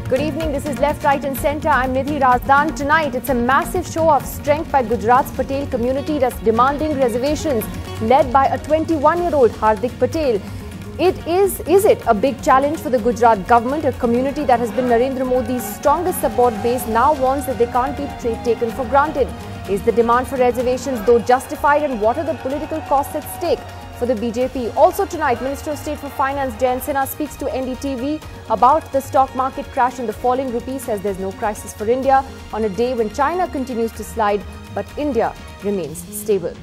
Good evening, this is Left, Right and Centre. I'm Nidhi Razdan. Tonight, it's a massive show of strength by Gujarat's Patel community that's demanding reservations, led by a 21-year-old Hardik Patel. Is it a big challenge for the Gujarat government? A community that has been Narendra Modi's strongest support base now warns that they can't be taken for granted. Is the demand for reservations though justified, and what are the political costs at stake for the BJP? Also tonight, Minister of State for Finance Jayant Sinha speaks to NDTV about the stock market crash and the falling rupee, says there's no crisis for India on a day when China continues to slide, but India remains stable.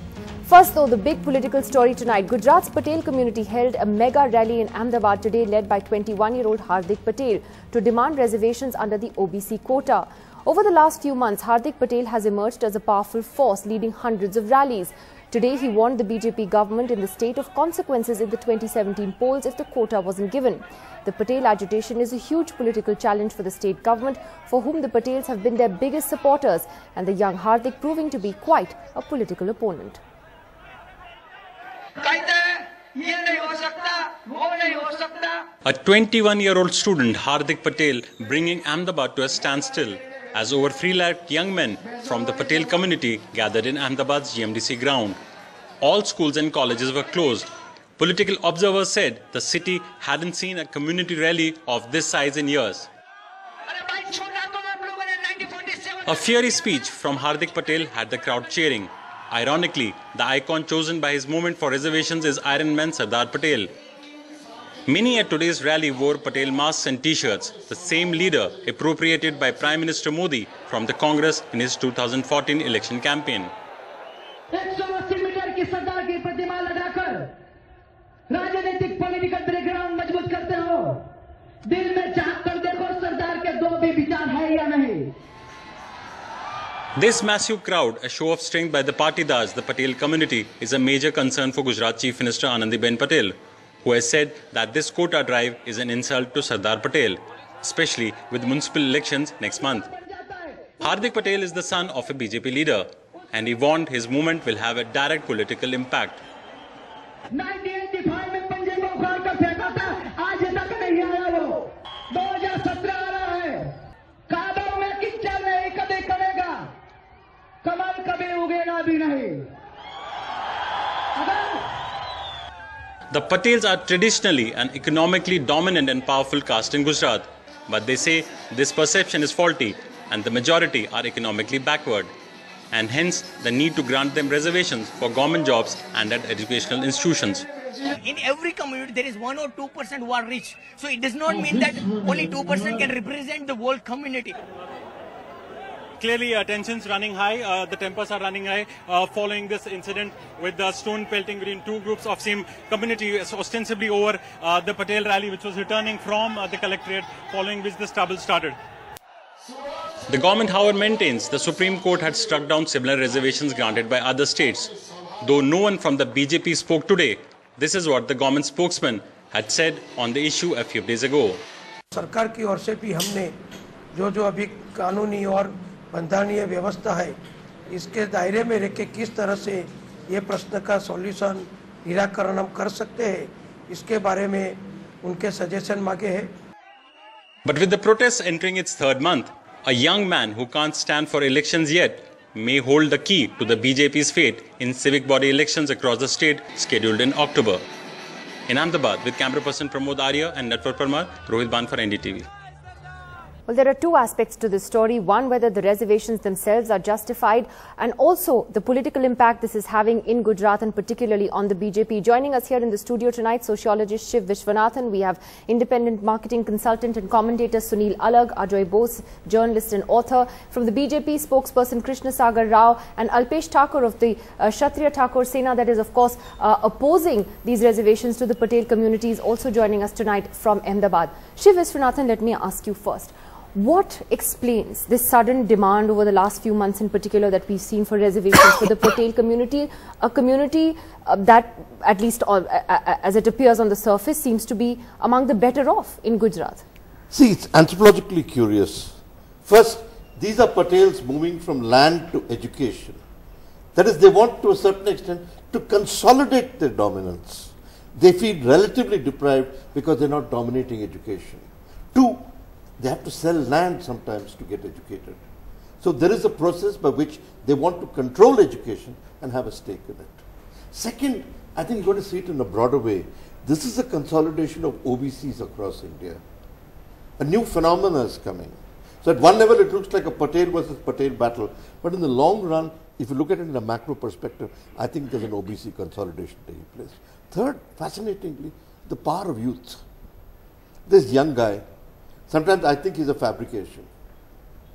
First though, the big political story tonight. Gujarat's Patel community held a mega rally in Ahmedabad today, led by 21-year-old Hardik Patel, to demand reservations under the OBC quota. Over the last few months, Hardik Patel has emerged as a powerful force, leading hundreds of rallies. Today, he warned the BJP government in the state of consequences in the 2017 polls if the quota wasn't given. The Patel agitation is a huge political challenge for the state government, for whom the Patels have been their biggest supporters, and the young Hardik proving to be quite a political opponent. A 21-year-old student, Hardik Patel, bringing Ahmedabad to a standstill as over 3 lakh young men from the Patel community gathered in Ahmedabad's GMDC ground. All schools and colleges were closed. Political observers said the city hadn't seen a community rally of this size in years. A fiery speech from Hardik Patel had the crowd cheering. Ironically, the icon chosen by his movement for reservations is Iron Man Sardar Patel. Many at today's rally wore Patel masks and t-shirts, the same leader appropriated by Prime Minister Modi from the Congress in his 2014 election campaign. This massive crowd, a show of strength by the Patidars, the Patel community, is a major concern for Gujarat Chief Minister Anandiben Patel, who has said that this quota drive is an insult to Sardar Patel, especially with municipal elections next month. Hardik Patel is the son of a BJP leader, and he warned his movement will have a direct political impact. The Patels are traditionally an economically dominant and powerful caste in Gujarat, but they say this perception is faulty and the majority are economically backward, and hence the need to grant them reservations for government jobs and at educational institutions. In every community there is 1 or 2% who are rich, so it does not mean that only 2% can represent the whole community. Clearly, tensions running high, the tempers are running high following this incident with the stone pelting between two groups of same community, ostensibly over the Patel rally which was returning from the collectorate, following which this trouble started. The government, however, maintains the Supreme Court had struck down similar reservations granted by other states. Though no one from the BJP spoke today, this is what the government spokesman had said on the issue a few days ago. सरकार की ओर से भी हमने जो अभी कानूनी और बंधारणीय व्यवस्था है, इसके दायरे में रह के किस तरह से ये प्रश्न का सॉल्यूशन निराकरण हम कर सकते हैं, इसके बारे में उनके सजेशन मांगे हैं. But with the protests entering its 3rd month, a young man who can't stand for elections yet may hold the key to the BJP's fate in civic body elections across the state scheduled in October. In Ahmedabad, with camera person Pramod Arya and Network Parmar, Rohit Ban for NDTV. Well, there are two aspects to this story. One, whether the reservations themselves are justified, and also the political impact this is having in Gujarat and particularly on the BJP. Joining us here in the studio tonight, sociologist Shiv Vishwanathan. We have independent marketing consultant and commentator Sunil Alag, Ajoy Bose, journalist and author. From the BJP, spokesperson Krishna Sagar Rao, and Alpesh Thakur of the Kshatriya Thakur Sena, that is of course opposing these reservations to the Patel community, is also joining us tonight from Ahmedabad. Shiv Vishwanathan, let me ask you first. What explains this sudden demand over the last few months in particular that we've seen for reservations for the Patel community, a community that, at least as it appears on the surface, seems to be among the better off in Gujarat? See, it's anthropologically curious. First, these are Patels moving from land to education. That is, they want to a certain extent to consolidate their dominance. They feel relatively deprived because they're not dominating education. Two, They have to sell land sometimes to get educated. So there is a process by which they want to control education and have a stake in it. Second, I think you've got to see it in a broader way. This is a consolidation of OBCs across India. A new phenomenon is coming. So at one level it looks like a Patel versus Patel battle, but in the long run, if you look at it in a macro perspective, I think there's an OBC consolidation taking place. Third, fascinatingly, the power of youth. This young guy, sometimes I think he's a fabrication.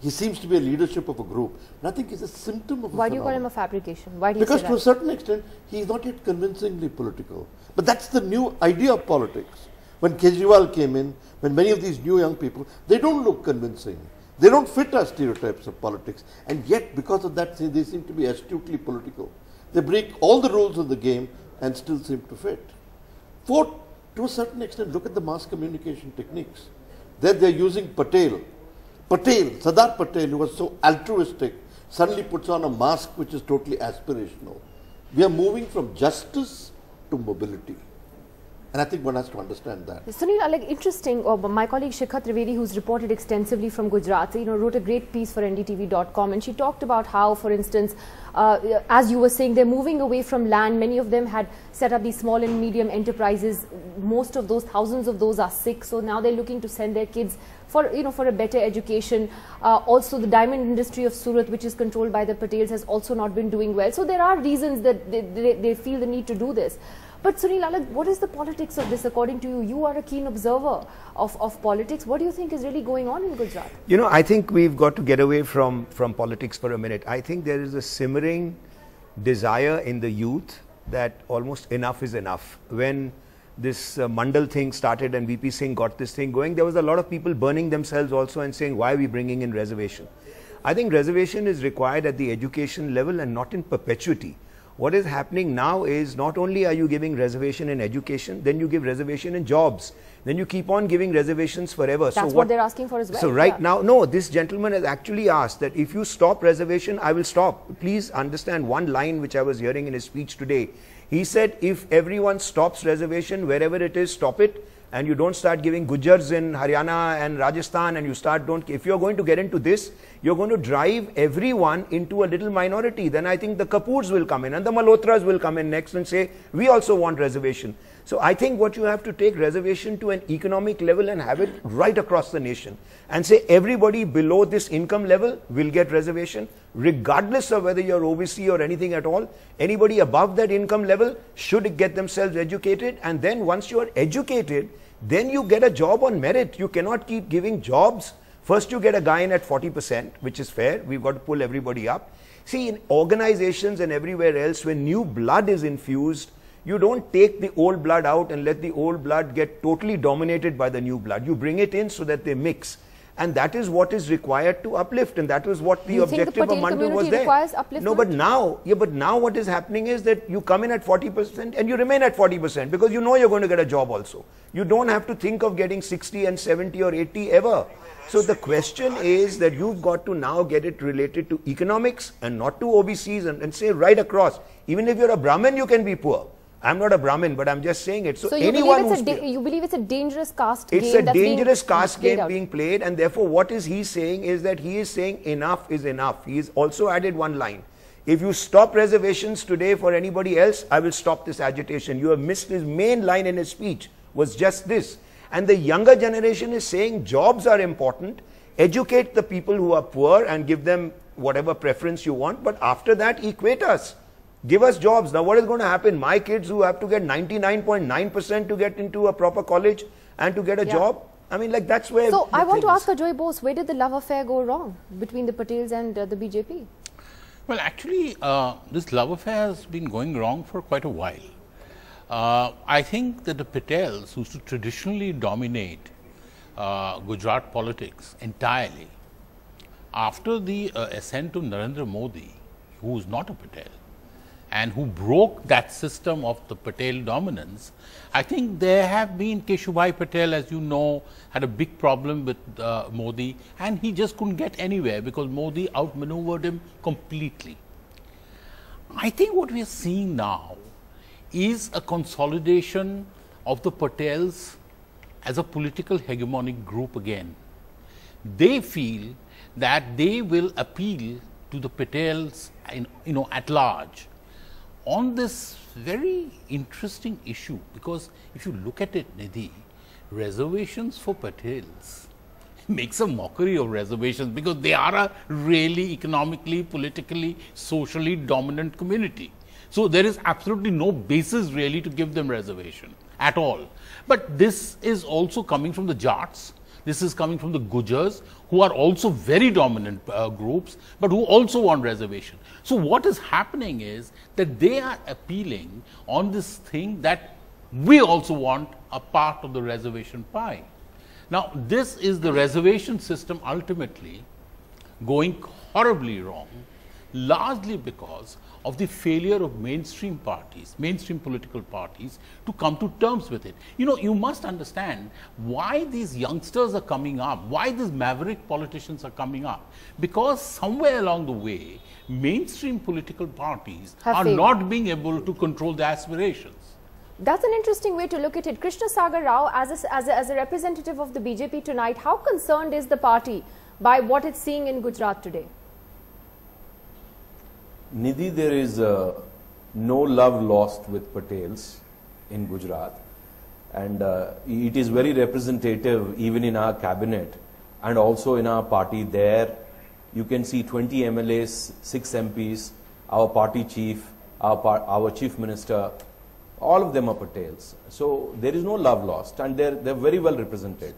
He seems to be a leadership of a group, and I think he's a symptom of a Why do you call him a fabrication? Why do you say that? Because to a certain extent, he is not yet convincingly political. But that's the new idea of politics. When Kejriwal came in, when many of these new young people, they don't look convincing. They don't fit our stereotypes of politics. And yet, because of that, they seem to be astutely political. They break all the rules of the game and still seem to fit. Fourth, to a certain extent, look at the mass communication techniques. There they're using Patel, Sardar Patel, who was so altruistic, suddenly puts on a mask which is totally aspirational. We are moving from justice to mobility. And I think one has to understand that. Sunil, like interesting, my colleague Shikha Trivedi, who's reported extensively from Gujarat, wrote a great piece for ndtv.com, and she talked about how, for instance, as you were saying, they're moving away from land. Many of them had set up these small and medium enterprises. Most of those, thousands of those, are sick. So now they're looking to send their kids for, for a better education. Also, the diamond industry of Surat, which is controlled by the Patels, has also not been doing well. So there are reasons that they feel the need to do this. But Sunil, what is the politics of this according to you? You are a keen observer of politics. What do you think is really going on in Gujarat? I think we've got to get away from politics for a minute. I think there is a simmering desire in the youth that almost enough is enough. When this Mandal thing started and VP Singh got this thing going, there was a lot of people burning themselves also and saying, why are we bringing in reservation? I think reservation is required at the education level and not in perpetuity. What is happening now is not only are you giving reservation in education, then you give reservation in jobs. Then you keep on giving reservations forever. That's what they're asking for as well. So right now, no, this gentleman has actually asked that if you stop reservation, I will stop. Please understand one line which I was hearing in his speech today. He said, if everyone stops reservation, wherever it is, stop it. And you don't start giving Gujars in Haryana and Rajasthan, and you start if you're going to get into this, you're going to drive everyone into a little minority. Then I think the Kapoors will come in and the Malhotras will come in next and say, we also want reservation. So I think what you have to take reservation to an economic level and have it right across the nation and say everybody below this income level will get reservation, regardless of whether you're OBC or anything at all. Anybody above that income level should get themselves educated, and then once you're educated, then you get a job on merit. You cannot keep giving jobs. First you get a guy in at 40%, which is fair. We've got to pull everybody up. See, in organizations and everywhere else, when new blood is infused, you don't take the old blood out and let the old blood get totally dominated by the new blood. You bring it in so that they mix. And that is what is required to uplift, and that was what the objective of Mandu was there. No, but now what is happening is that you come in at 40% and you remain at 40% because you know you're going to get a job also. You don't have to think of getting 60 and 70 or 80 ever. So the question is that you've got to now get it related to economics and not to OBCs and say right across. Even if you're a Brahmin, you can be poor. I'm not a Brahmin, but I'm just saying it. So anyone you believe it's a dangerous caste game? It's a dangerous caste game being played, and therefore what is he saying is that he is saying enough is enough. He's also added one line. If you stop reservations today for anybody else, I will stop this agitation. You have missed his main line in his speech was just this. And the younger generation is saying jobs are important. Educate the people who are poor and give them whatever preference you want. But after that, equate us. Give us jobs. Now what is going to happen? My kids who have to get 99.9% to get into a proper college and to get a job. I mean, like that's where... So I want to ask Ajoy Bose, where did the love affair go wrong between the Patels and the BJP? Well, actually, this love affair has been going wrong for quite a while. I think that the Patels, who used to traditionally dominate Gujarat politics entirely, after the ascent of Narendra Modi, who is not a Patel, and who broke that system of the Patel dominance, I think there have been Keshubhai Patel, as you know, had a big problem with Modi, and he just couldn't get anywhere because Modi outmaneuvered him completely. I think what we are seeing now is a consolidation of the Patels as a political hegemonic group again. they feel that they will appeal to the Patels, at large on this very interesting issue. Because if you look at it, Nidhi, reservations for Patels makes a mockery of reservations, because they are a really economically, politically, socially dominant community. So there is absolutely no basis really to give them reservation at all. But this is also coming from the Jats. This is coming from the Gujars, who are also very dominant groups, but who also want reservation. So what is happening is that they are appealing on this thing that we also want a part of the reservation pie. Now, this is the reservation system ultimately going horribly wrong, largely because of the failure of mainstream parties, mainstream political parties, to come to terms with it. You must understand why these youngsters are coming up, why these maverick politicians are coming up, because somewhere along the way, mainstream political parties are not being able to control their aspirations. That's an interesting way to look at it. Krishna Sagar Rao, as a representative of the BJP tonight, how concerned is the party by what it's seeing in Gujarat today? Nidhi, there is no love lost with Patels in Gujarat, and it is very representative even in our cabinet and also in our party. There you can see 20 MLAs, 6 MPs, our party chief, our chief minister, all of them are Patels. So there is no love lost, and they're very well represented.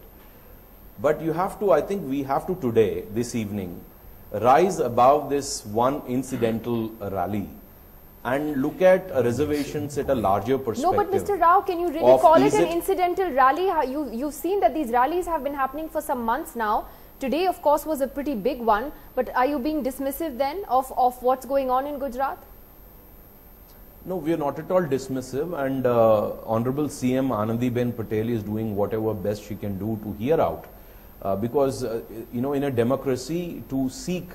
But you have to, I think we have to today, this evening, rise above this one incidental rally and look at reservations at a larger perspective. No, but Mr. Rao, can you really call it an incidental rally? You've seen that these rallies have been happening for some months now. Today, of course, was a pretty big one. But are you being dismissive then of what's going on in Gujarat? No, we are not at all dismissive, and Honorable CM Anandiben Patel is doing whatever best she can do to hear out. Because, in a democracy, to seek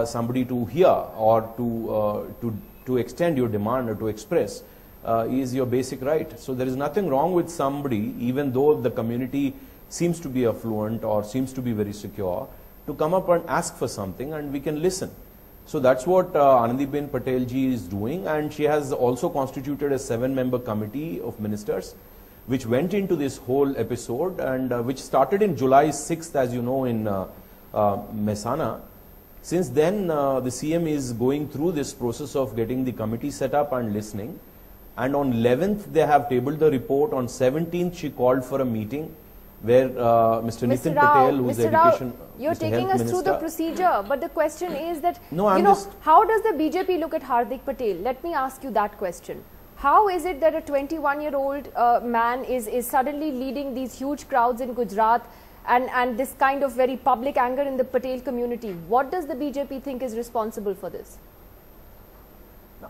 somebody to hear or to extend your demand or to express is your basic right. So there is nothing wrong with somebody, even though the community seems to be affluent or seems to be very secure, to come up and ask for something and we can listen. So that's what Anandiben Patel ji is doing, and she has also constituted a 7-member committee of ministers which went into this whole episode, and which started in July 6th, as you know, in Mehsana. Since then, the CM is going through this process of getting the committee set up and listening. And on 11th, they have tabled the report. On 17th, she called for a meeting where Mr. Nitin Patel, who is education, you're taking us through the procedure, but the question is that, no, how does the BJP look at Hardik Patel? Let me ask you that question. How is it that a 21-year-old man is suddenly leading these huge crowds in Gujarat and this kind of very public anger in the Patel community? What does the BJP think is responsible for this?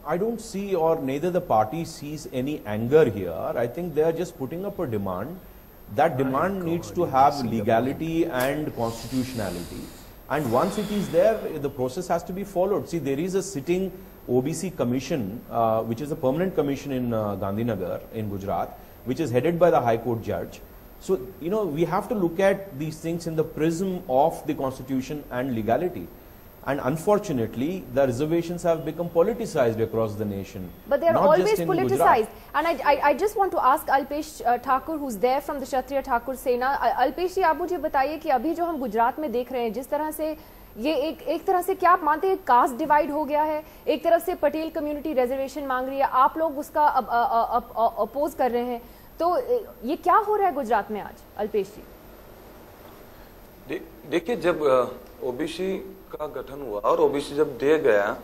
I don't see, or neither the party sees any anger here. I think they are just putting up a demand. That demand needs to have legality and constitutionality. And once it is there, the process has to be followed. See, there is a sitting OBC commission, which is a permanent commission in Gandhinagar in Gujarat, which is headed by the High Court judge. So, we have to look at these things in the prism of the constitution and legality. And unfortunately, the reservations have become politicized across the nation. But they are always politicized. And I just want to ask Alpesh Thakur, who's there from the Kshatriya Thakur Sena. Alpesh ji, आप मुझे बताइए कि अभी जो हम गुजरात में देख रहे हैं, जिस तरह से ये एक तरह से क्या आप मानते हैं कास्ट डिवाइड हो गया है? एक तरफ से पटेल कम्युनिटी रिजर्वेशन मांग रही है, आप लोग उसका अपोज कर रहे हैं, तो ये क्या हो रहा है गुजरात में आज, अल्पेश जी? देखिए, जब ओबीसी का गठन हुआ और ओबीसी जब दे गया,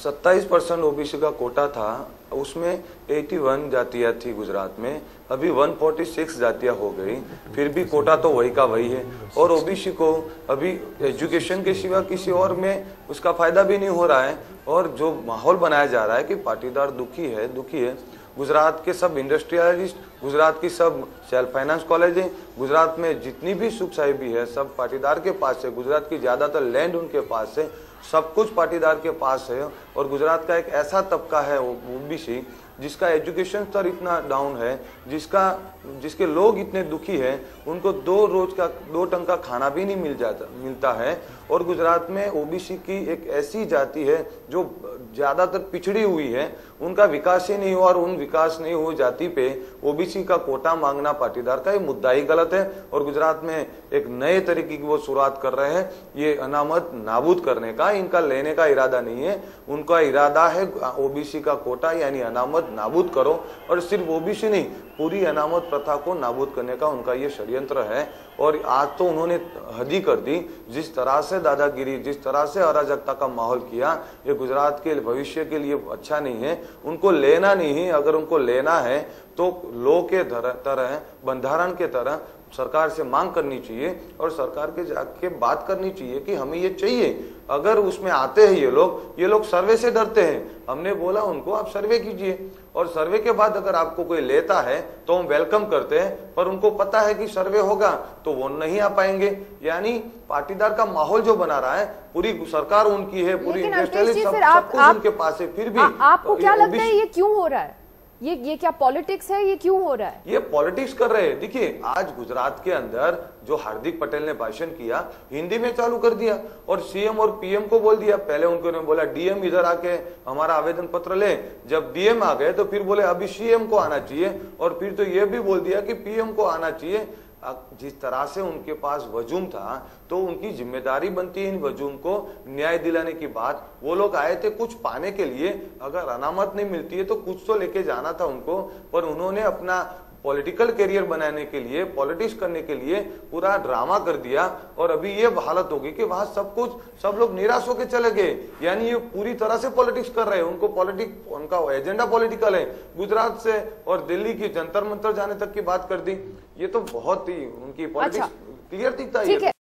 27% ओबीसी का कोटा था, उसमें 81 जातियां थी गुजरात में, अभी 146 जातियां हो गई, फिर भी कोटा तो वही का वही है। और ओबीसी को अभी एजुकेशन के सिवा किसी और में उसका फायदा भी नहीं हो रहा है। और जो माहौल बनाया जा रहा है कि पाटीदार दुखी है, गुजरात के सब इंडस्ट्रियलिस्ट, गुजरात की सब सेल्फ फाइनेंस कॉलेजें, गुजरात में जितनी भी सुख साहिबी है सब पाटीदार के पास है, गुजरात की ज्यादातर लैंड उनके पास है, सब कुछ पाटीदार के पास है। और गुजरात का एक ऐसा तबका है ओबीसी जिसका एजुकेशन स्तर इतना डाउन है, जिसके लोग इतने दुखी हैं, उनको 2 टंग का खाना भी नहीं मिलता है। और गुजरात में ओबीसी की एक ऐसी जाति है जो ज्यादातर पिछड़ी हुई है, उनका विकास ही नहीं हुआ और उन विकास नहीं हुई जाति पे ओबीसी का कोटा मांगना पाटीदार का ये मुद्दा ही गलत है। और गुजरात में एक नए तरीके की वो शुरुआत कर रहे हैं, ये अनामत नाबूद करने का, इनका लेने का इरादा नहीं है। उनका इरादा है ओबीसी का कोटा यानी अनामत नाबूद करो, और सिर्फ ओबीसी नहीं पूरी अनामत प्रथा को नाबूद करने का उनका ये षड्यंत्र है। और आज तो उन्होंने हद ही कर दी, जिस तरह से दादागिरी, जिस तरह से अराजकता का माहौल किया, ये गुजरात के भविष्य के लिए अच्छा नहीं है। उनको लेना नहीं है, अगर उनको लेना है तो लॉ के तरह, बंधारण के तरह सरकार से मांग करनी चाहिए और सरकार के जाके बात करनी चाहिए कि हमें ये चाहिए। अगर उसमें आते हैं ये लोग सर्वे से डरते हैं। हमने बोला उनको आप सर्वे कीजिए, और सर्वे के बाद अगर आपको कोई लेता है तो हम वेलकम करते हैं, पर उनको पता है कि सर्वे होगा तो वो नहीं आ पाएंगे। यानी पाटीदार का माहौल जो बना रहा है, पूरी सरकार उनकी है, पूरी इंडस्ट्रियलिस्ट सब कुछ उनके पास है, फिर भी आपको क्या लगता है ये क्यों हो रहा है? ये क्या पॉलिटिक्स है? ये क्यों हो रहा है? ये पॉलिटिक्स कर रहे हैं। देखिए आज गुजरात के अंदर जो हार्दिक पटेल ने भाषण किया, हिंदी में चालू कर दिया और सीएम और पीएम को बोल दिया। पहले उनको बोला डीएम इधर आके हमारा आवेदन पत्र ले, जब डीएम आ गए तो फिर बोले अभी सीएम को आना चाहिए, और फिर तो ये भी बोल दिया कि पीएम को आना चाहिए। जिस तरह से उनके पास वजूम था तो उनकी जिम्मेदारी बनती है इन वजूम को न्याय दिलाने की बात। वो लोग आए थे कुछ पाने के लिए, अगर अनामत नहीं मिलती है तो कुछ तो लेके जाना था उनको, पर उन्होंने अपना पॉलिटिकल करियर बनाने के लिए, पॉलिटिक्स करने के लिए पूरा ड्रामा कर दिया। और अभी ये हालत होगी कि वहां सब लोग निराश होकर चले गए। यानी ये पूरी तरह से पॉलिटिक्स कर रहे हैं, उनका एजेंडा पॉलिटिकल है। गुजरात से और दिल्ली की जंतर मंतर जाने तक की बात कर दी, ये तो बहुत ही उनकी पॉलिटिक्स क्लियर दिखता है।